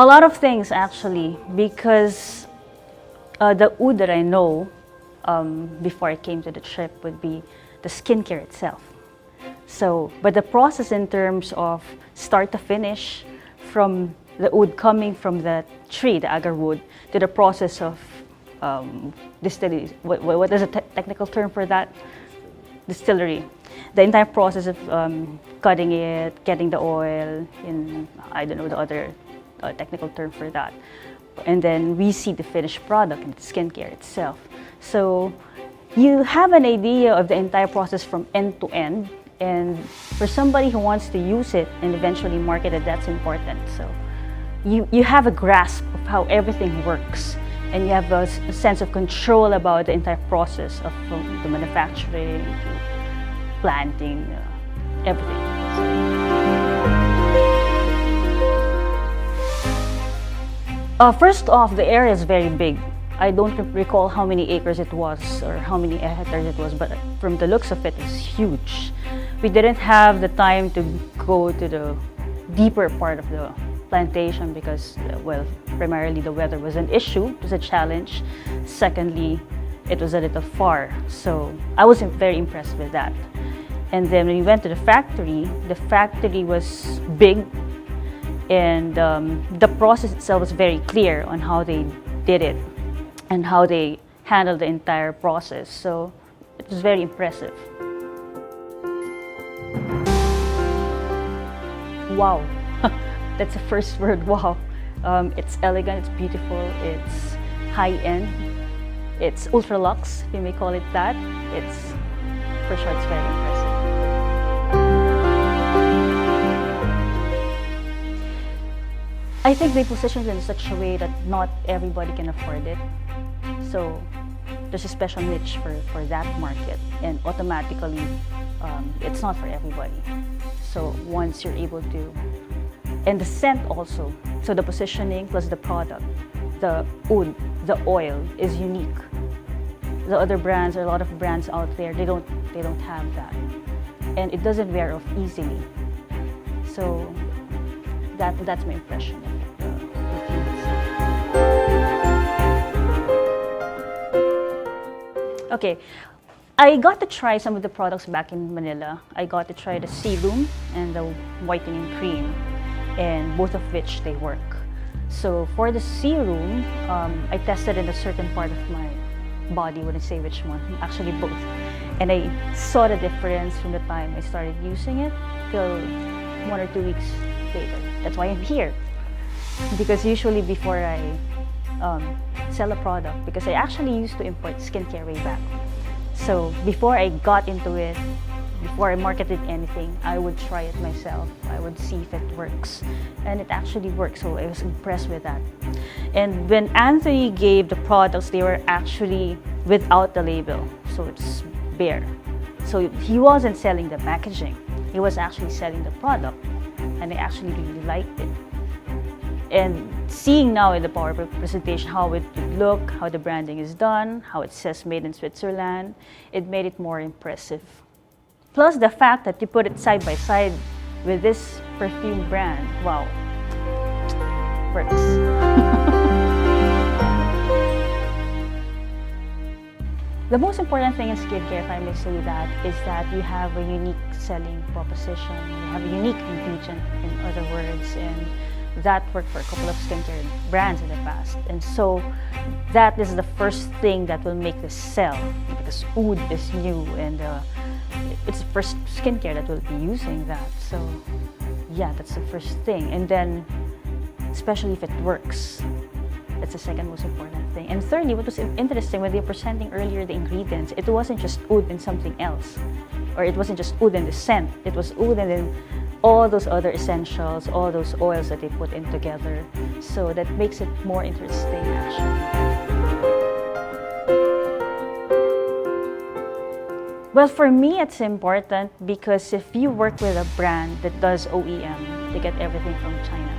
A lot of things actually, because the oud that I know before I came to the trip would be the skincare itself. So, but the process in terms of start to finish, from the wood coming from the tree, the agar wood, to the process of distillery. What is a technical term for that? Distillery. The entire process of cutting it, getting the oil, in I don't know the other technical term for that. And then we see the finished product in the skincare itself. So you have an idea of the entire process from end to end. And for somebody who wants to use it and eventually market it, that's important. So you have a grasp of how everything works, and you have a sense of control about the entire process of the manufacturing to planting, everything. First off, the area is very big. I don't recall how many acres it was or how many hectares it was, but from the looks of it, it's huge. We didn't have the time to go to the deeper part of the plantation because, well, primarily the weather was an issue, it was a challenge. Secondly, it was a little far, so I wasn't very impressed with that. And then when we went to the factory was big, and the process itself was very clear on how they did it and how they handled the entire process. So it was very impressive. Wow, that's the first word, wow. It's elegant, it's beautiful, it's high-end, it's ultra-luxe, if you may call it that. It's, for sure, it's very impressive. I think they positioned it in such a way that not everybody can afford it. So there's a special niche for that market, and automatically it's not for everybody. So once you're able to, and the scent also, so the positioning plus the product, the oud, the oil is unique. The other brands, or a lot of brands out there, they don't have that, and it doesn't wear off easily. So that's my impression of the perfume itself. Okay. I got to try some of the products back in Manila. I got to try the serum and the whitening cream, and both of which they work. So for the serum, I tested in a certain part of my body, wouldn't say which one, actually both. And I saw the difference from the time I started using it till 1 or 2 weeks later. That's why I'm here. Because usually before I sell a product, because I actually used to import skincare way back. So before I got into it, before I marketed anything, I would try it myself. I would see if it works. And it actually works, so I was impressed with that. And when Anthony gave the products, they were actually without the label, so it's bare. So he wasn't selling the packaging, he was actually selling the product. And I actually really liked it. And seeing now in the PowerPoint presentation how it would look, how the branding is done, how it says made in Switzerland, it made it more impressive. Plus the fact that you put it side by side with this perfume brand, wow, works. The most important thing in skincare, if I may say that, is that you have a unique selling proposition. You have a unique ingredient, in other words, and that worked for a couple of skincare brands in the past. And so that is the first thing that will make this sell, because oud is new, and it's the first skincare that will be using that. So yeah, that's the first thing. And then, especially if it works, that's the second most important thing. And thirdly, what was interesting, when they were presenting earlier the ingredients, it wasn't just oud and something else. Or it wasn't just oud and the scent. It was oud and then all those other essentials, all those oils that they put in together. So that makes it more interesting, actually. Well, for me, it's important because if you work with a brand that does OEM, they get everything from China.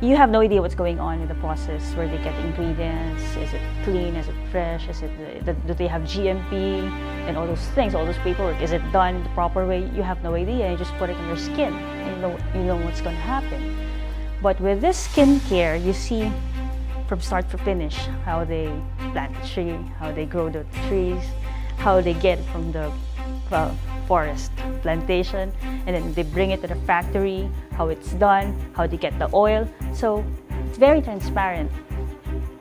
You have no idea what's going on in the process, where they get ingredients, is it clean, is it fresh, do they have GMP, and all those things, all those paperwork, is it done the proper way? You have no idea, you just put it on your skin, and you know what's going to happen. But with this skincare, you see from start to finish how they plant the tree, how they grow the trees, how they get it from the forest plantation, and then they bring it to the factory, how it's done, how they get the oil. So it's very transparent.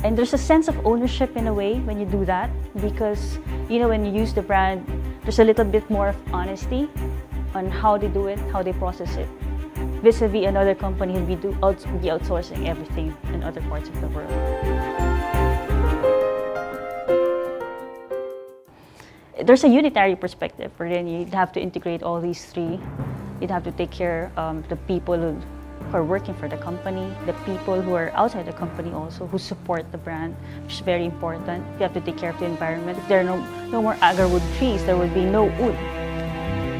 And there's a sense of ownership in a way when you do that, because when you use the brand, there's a little bit more of honesty on how they do it, how they process it, vis-a-vis another company who'll be outsourcing everything in other parts of the world. There's a unitary perspective wherein you'd have to integrate all these three. You'd have to take care of the people who are working for the company, the people who are outside the company also, who support the brand, which is very important. You have to take care of the environment. If there are no more agarwood trees, there will be no wood.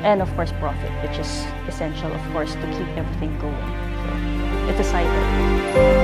And of course, profit, which is essential, of course, to keep everything going. So it's a cycle.